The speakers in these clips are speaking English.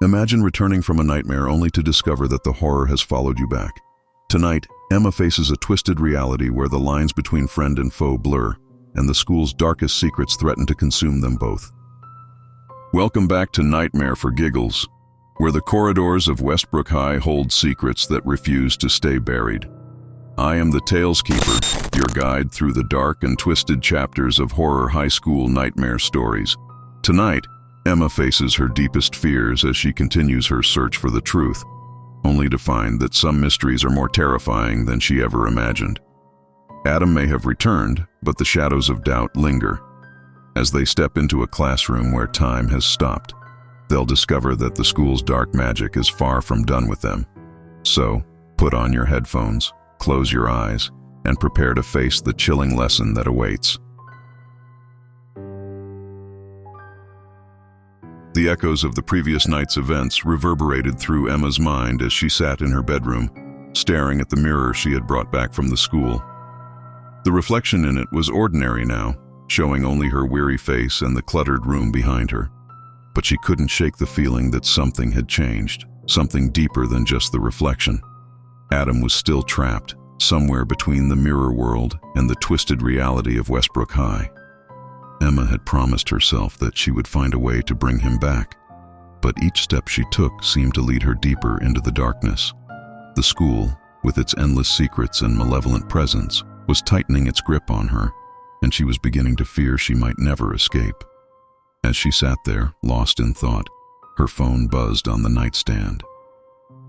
Imagine returning from a nightmare only to discover that the horror has followed you back. Tonight, Emma faces a twisted reality where the lines between friend and foe blur, and the school's darkest secrets threaten to consume them both. Welcome back to Nightmare for Giggles, where the corridors of Westbrook High hold secrets that refuse to stay buried. I am the Tales Keeper, your guide through the dark and twisted chapters of Horror Highschool Nightmare Stories. Tonight, Emma faces her deepest fears as she continues her search for the truth, only to find that some mysteries are more terrifying than she ever imagined. Adam may have returned, but the shadows of doubt linger. As they step into a classroom where time has stopped, they'll discover that the school's dark magic is far from done with them. So, put on your headphones, close your eyes, and prepare to face the chilling lesson that awaits. The echoes of the previous night's events reverberated through Emma's mind as she sat in her bedroom, staring at the mirror she had brought back from the school. The reflection in it was ordinary now, showing only her weary face and the cluttered room behind her. But she couldn't shake the feeling that something had changed, something deeper than just the reflection. Adam was still trapped, somewhere between the mirror world and the twisted reality of Westbrook High. Emma had promised herself that she would find a way to bring him back, but each step she took seemed to lead her deeper into the darkness. The school, with its endless secrets and malevolent presence, was tightening its grip on her, and she was beginning to fear she might never escape. As she sat there, lost in thought, her phone buzzed on the nightstand.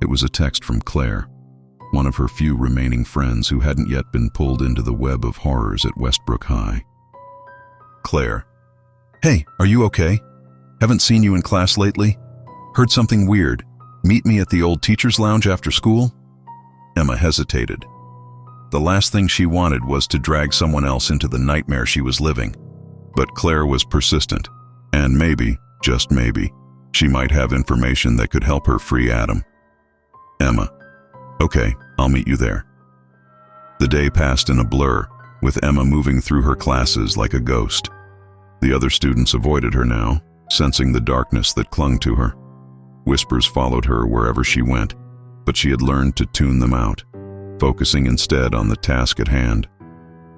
It was a text from Claire, one of her few remaining friends who hadn't yet been pulled into the web of horrors at Westbrook High. Claire. Hey, are you okay? Haven't seen you in class lately? Heard something weird. Meet me at the old teacher's lounge after school? Emma hesitated. The last thing she wanted was to drag someone else into the nightmare she was living. But Claire was persistent, and maybe, just maybe, she might have information that could help her free Adam. Emma. Okay, I'll meet you there. The day passed in a blur, with Emma moving through her classes like a ghost. The other students avoided her now, sensing the darkness that clung to her. Whispers followed her wherever she went, but she had learned to tune them out, focusing instead on the task at hand.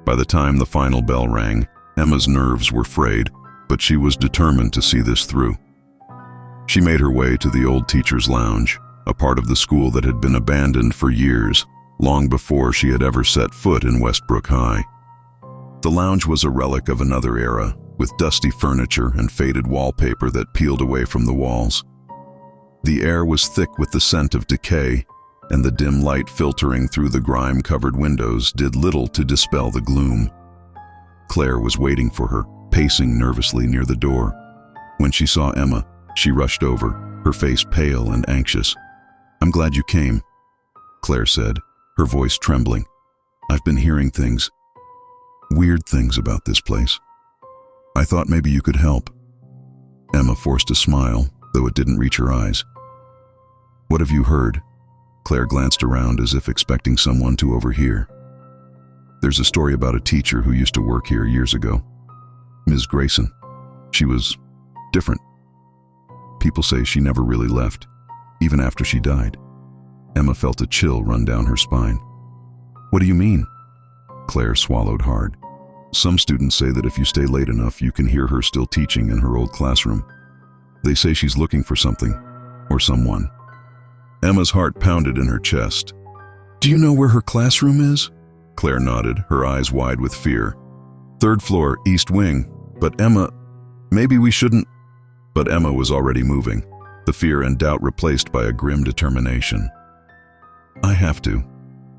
By the time the final bell rang, Emma's nerves were frayed, but she was determined to see this through. She made her way to the old teacher's lounge, a part of the school that had been abandoned for years, long before she had ever set foot in Westbrook High. The lounge was a relic of another era, with dusty furniture and faded wallpaper that peeled away from the walls. The air was thick with the scent of decay, and the dim light filtering through the grime-covered windows did little to dispel the gloom. Claire was waiting for her, pacing nervously near the door. When she saw Emma, she rushed over, her face pale and anxious. "I'm glad you came," Claire said, her voice trembling. "I've been hearing things, weird things about this place. I thought maybe you could help." Emma forced a smile, though it didn't reach her eyes. "What have you heard?" Claire glanced around as if expecting someone to overhear. "There's a story about a teacher who used to work here years ago. Ms. Grayson. She was different. People say she never really left, even after she died." Emma felt a chill run down her spine. "What do you mean?" Claire swallowed hard. "Some students say that if you stay late enough, you can hear her still teaching in her old classroom. They say she's looking for something, or someone." Emma's heart pounded in her chest. "Do you know where her classroom is?" Claire nodded, her eyes wide with fear. "Third floor, east wing. But Emma, maybe we shouldn't..." But Emma was already moving, the fear and doubt replaced by a grim determination. "I have to,"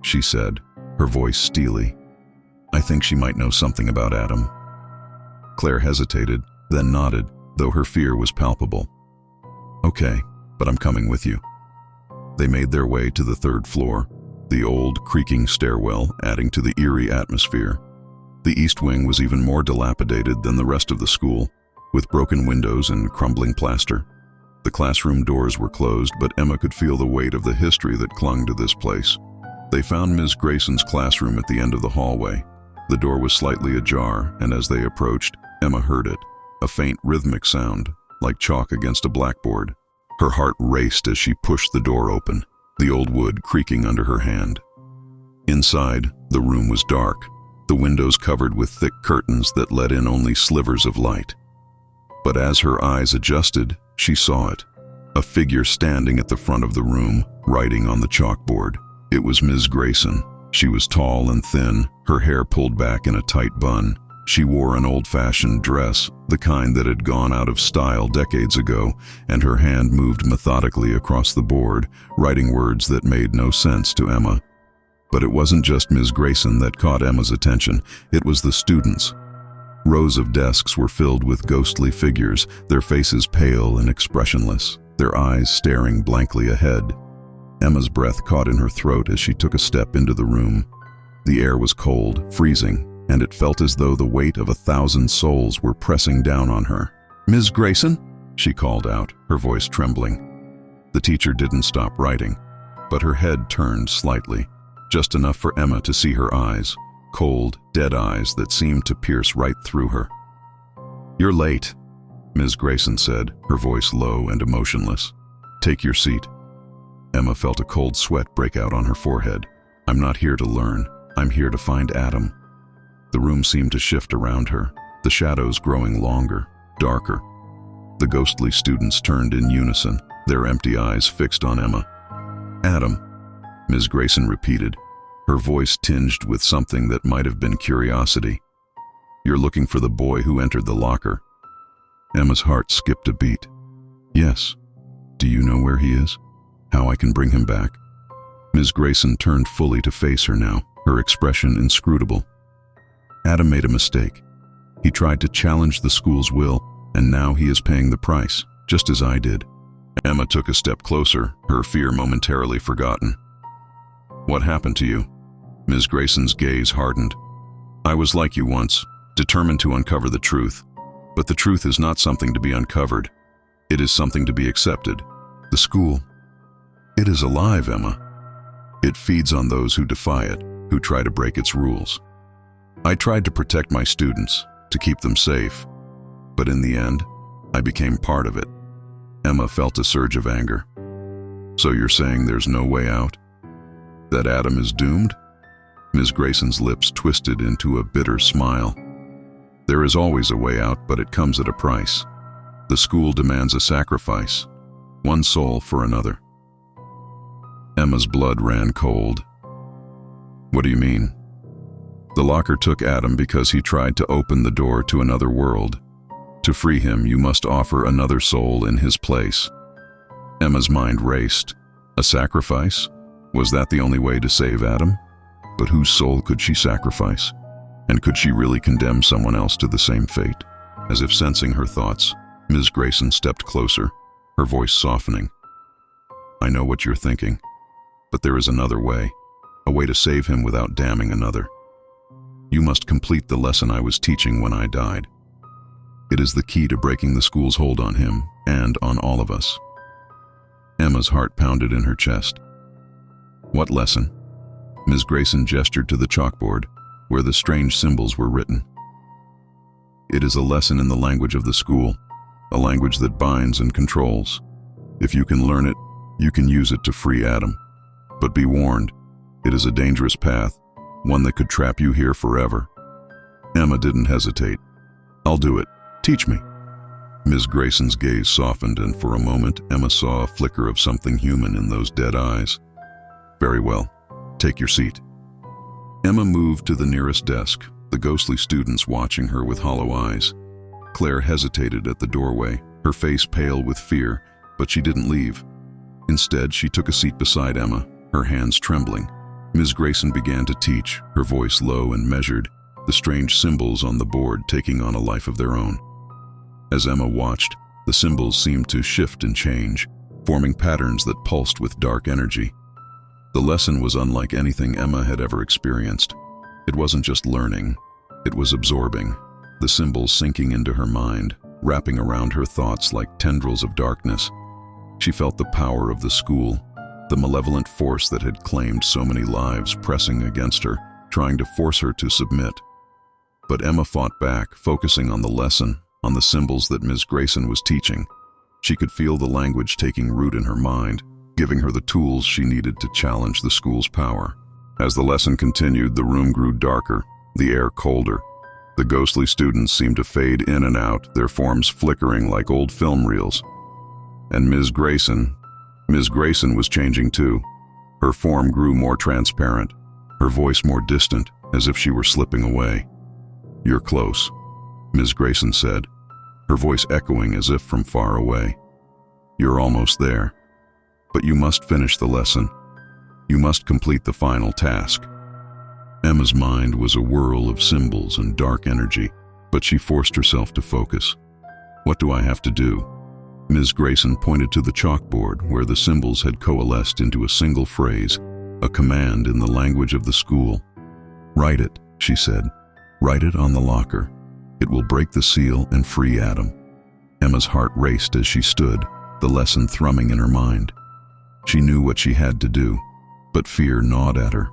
she said, her voice steely. "I think she might know something about Adam." Claire hesitated, then nodded, though her fear was palpable. "Okay, but I'm coming with you." They made their way to the third floor, the old, creaking stairwell adding to the eerie atmosphere. The east wing was even more dilapidated than the rest of the school, with broken windows and crumbling plaster. The classroom doors were closed, but Emma could feel the weight of the history that clung to this place. They found Ms. Grayson's classroom at the end of the hallway. The door was slightly ajar, and as they approached, Emma heard it, a faint rhythmic sound, like chalk against a blackboard. Her heart raced as she pushed the door open, the old wood creaking under her hand. Inside, the room was dark, the windows covered with thick curtains that let in only slivers of light. But as her eyes adjusted, she saw it. A figure standing at the front of the room, writing on the chalkboard. It was Ms. Grayson. She was tall and thin, her hair pulled back in a tight bun. She wore an old-fashioned dress, the kind that had gone out of style decades ago, and her hand moved methodically across the board, writing words that made no sense to Emma. But it wasn't just Ms. Grayson that caught Emma's attention, it was the students. Rows of desks were filled with ghostly figures, their faces pale and expressionless, their eyes staring blankly ahead. Emma's breath caught in her throat as she took a step into the room. The air was cold, freezing, and it felt as though the weight of 1,000 souls were pressing down on her. "Ms. Grayson?" she called out, her voice trembling. The teacher didn't stop writing, but her head turned slightly, just enough for Emma to see her eyes, cold, dead eyes that seemed to pierce right through her. "You're late," Ms. Grayson said, her voice low and emotionless. "Take your seat." Emma felt a cold sweat break out on her forehead. "I'm not here to learn. I'm here to find Adam." The room seemed to shift around her, the shadows growing longer, darker. The ghostly students turned in unison, their empty eyes fixed on Emma. "Adam," Ms. Grayson repeated, her voice tinged with something that might have been curiosity. "You're looking for the boy who entered the locker." Emma's heart skipped a beat. "Yes. Do you know where he is? How I can bring him back?" Ms. Grayson turned fully to face her now, her expression inscrutable. "Adam made a mistake. He tried to challenge the school's will, and now he is paying the price, just as I did." Emma took a step closer, her fear momentarily forgotten. "What happened to you?" Ms. Grayson's gaze hardened. "I was like you once, determined to uncover the truth. But the truth is not something to be uncovered. It is something to be accepted. The school, it is alive, Emma. It feeds on those who defy it, who try to break its rules. I tried to protect my students, to keep them safe. But in the end, I became part of it." Emma felt a surge of anger. "So you're saying there's no way out? That Adam is doomed?" Ms. Grayson's lips twisted into a bitter smile. "There is always a way out, but it comes at a price. The school demands a sacrifice, one soul for another." Emma's blood ran cold. "What do you mean?" "The locker took Adam because he tried to open the door to another world. To free him, you must offer another soul in his place." Emma's mind raced. A sacrifice? Was that the only way to save Adam? But whose soul could she sacrifice? And could she really condemn someone else to the same fate? As if sensing her thoughts, Ms. Grayson stepped closer, her voice softening. "I know what you're thinking, but there is another way, a way to save him without damning another. You must complete the lesson I was teaching when I died. It is the key to breaking the school's hold on him and on all of us." Emma's heart pounded in her chest. "What lesson?" Ms. Grayson gestured to the chalkboard, where the strange symbols were written. "It is a lesson in the language of the school, a language that binds and controls. If you can learn it, you can use it to free Adam. But be warned, it is a dangerous path, one that could trap you here forever." Emma didn't hesitate. "I'll do it. Teach me." Ms. Grayson's gaze softened, and for a moment Emma saw a flicker of something human in those dead eyes. "Very well. Take your seat." Emma moved to the nearest desk, the ghostly students watching her with hollow eyes. Claire hesitated at the doorway, her face pale with fear, but she didn't leave. Instead, she took a seat beside Emma, her hands trembling. Ms. Grayson began to teach, her voice low and measured, the strange symbols on the board taking on a life of their own. As Emma watched, the symbols seemed to shift and change, forming patterns that pulsed with dark energy. The lesson was unlike anything Emma had ever experienced. It wasn't just learning, it was absorbing, the symbols sinking into her mind, wrapping around her thoughts like tendrils of darkness. She felt the power of the school, the malevolent force that had claimed so many lives pressing against her, trying to force her to submit. But Emma fought back, focusing on the lesson, on the symbols that Ms. Grayson was teaching. She could feel the language taking root in her mind, giving her the tools she needed to challenge the school's power. As the lesson continued, the room grew darker, the air colder. The ghostly students seemed to fade in and out, their forms flickering like old film reels. And Ms. Grayson was changing too. Her form grew more transparent, her voice more distant, as if she were slipping away. "You're close," Ms. Grayson said, her voice echoing as if from far away. "You're almost there. But you must finish the lesson. You must complete the final task." Emma's mind was a whirl of symbols and dark energy, but she forced herself to focus. "What do I have to do?" Ms. Grayson pointed to the chalkboard where the symbols had coalesced into a single phrase, a command in the language of the school. "Write it," she said. "Write it on the locker. It will break the seal and free Adam." Emma's heart raced as she stood, the lesson thrumming in her mind. She knew what she had to do, but fear gnawed at her.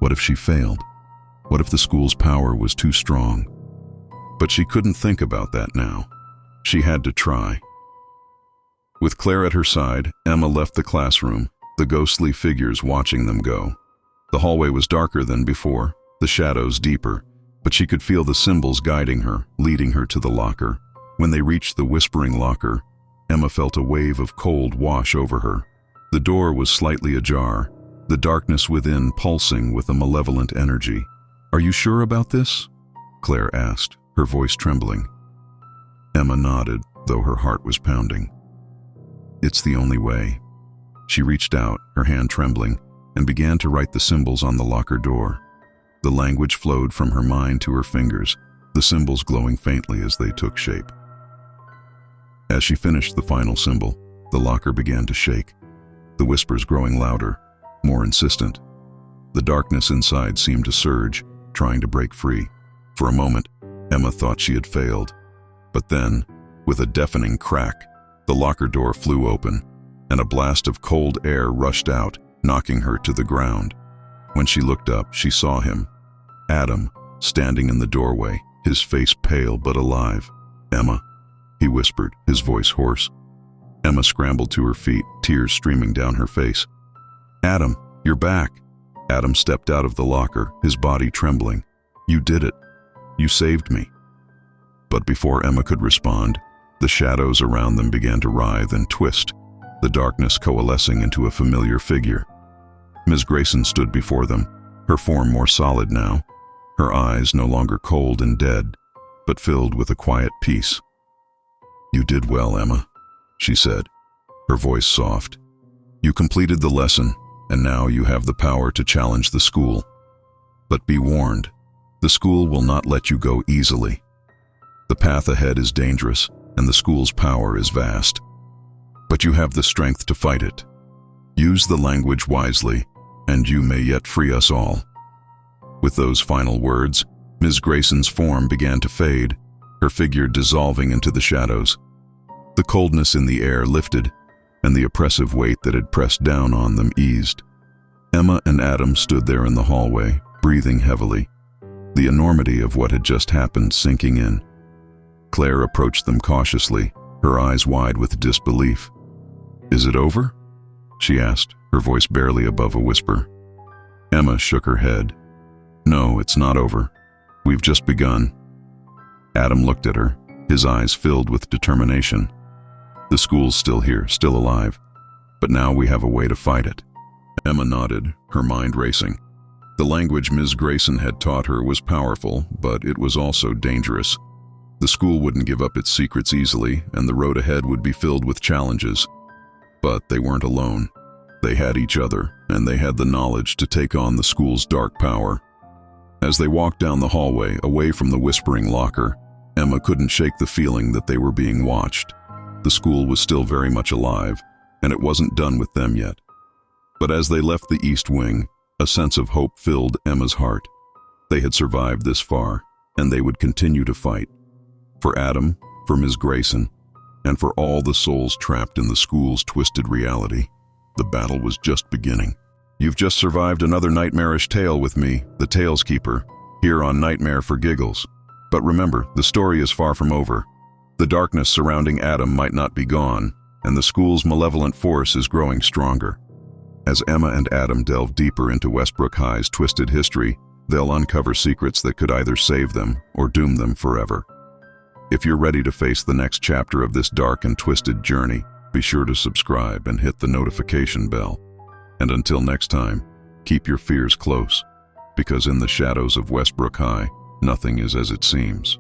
What if she failed? What if the school's power was too strong? But she couldn't think about that now. She had to try. With Claire at her side, Emma left the classroom, the ghostly figures watching them go. The hallway was darker than before, the shadows deeper, but she could feel the symbols guiding her, leading her to the locker. When they reached the whispering locker, Emma felt a wave of cold wash over her. The door was slightly ajar, the darkness within pulsing with a malevolent energy. "Are you sure about this?" Claire asked, her voice trembling. Emma nodded, though her heart was pounding. "It's the only way." She reached out, her hand trembling, and began to write the symbols on the locker door. The language flowed from her mind to her fingers, the symbols glowing faintly as they took shape. As she finished the final symbol, the locker began to shake, the whispers growing louder, more insistent. The darkness inside seemed to surge, trying to break free. For a moment, Emma thought she had failed. But then, with a deafening crack, the locker door flew open, and a blast of cold air rushed out, knocking her to the ground. When she looked up, she saw him, Adam, standing in the doorway, his face pale but alive. "Emma," he whispered, his voice hoarse. Emma scrambled to her feet, tears streaming down her face. "Adam, you're back." Adam stepped out of the locker, his body trembling. "You did it. You saved me." But before Emma could respond, the shadows around them began to writhe and twist, the darkness coalescing into a familiar figure. Ms. Grayson stood before them, her form more solid now, her eyes no longer cold and dead, but filled with a quiet peace. "You did well, Emma," she said, her voice soft. "You completed the lesson, and now you have the power to challenge the school. But be warned, the school will not let you go easily. The path ahead is dangerous, and the school's power is vast. But you have the strength to fight it. Use the language wisely, and you may yet free us all." With those final words, Ms. Grayson's form began to fade, her figure dissolving into the shadows. The coldness in the air lifted, and the oppressive weight that had pressed down on them eased. Emma and Adam stood there in the hallway, breathing heavily, the enormity of what had just happened sinking in. Claire approached them cautiously, her eyes wide with disbelief. "Is it over?" she asked, her voice barely above a whisper. Emma shook her head. "No, it's not over. We've just begun." Adam looked at her, his eyes filled with determination. "The school's still here, still alive, but now we have a way to fight it." Emma nodded, her mind racing. The language Ms. Grayson had taught her was powerful, but it was also dangerous. The school wouldn't give up its secrets easily, and the road ahead would be filled with challenges. But they weren't alone. They had each other, and they had the knowledge to take on the school's dark power. As they walked down the hallway, away from the whispering locker, Emma couldn't shake the feeling that they were being watched. The school was still very much alive, and it wasn't done with them yet. But as they left the East Wing, a sense of hope filled Emma's heart. They had survived this far, and they would continue to fight. For Adam, for Ms. Grayson, and for all the souls trapped in the school's twisted reality, the battle was just beginning. You've just survived another nightmarish tale with me, the Tales Keeper, here on Nightmare for Giggles. But remember, the story is far from over. The darkness surrounding Adam might not be gone, and the school's malevolent force is growing stronger. As Emma and Adam delve deeper into Westbrook High's twisted history, they'll uncover secrets that could either save them or doom them forever. If you're ready to face the next chapter of this dark and twisted journey, be sure to subscribe and hit the notification bell. And until next time, keep your fears close, because in the shadows of Westbrook High, nothing is as it seems.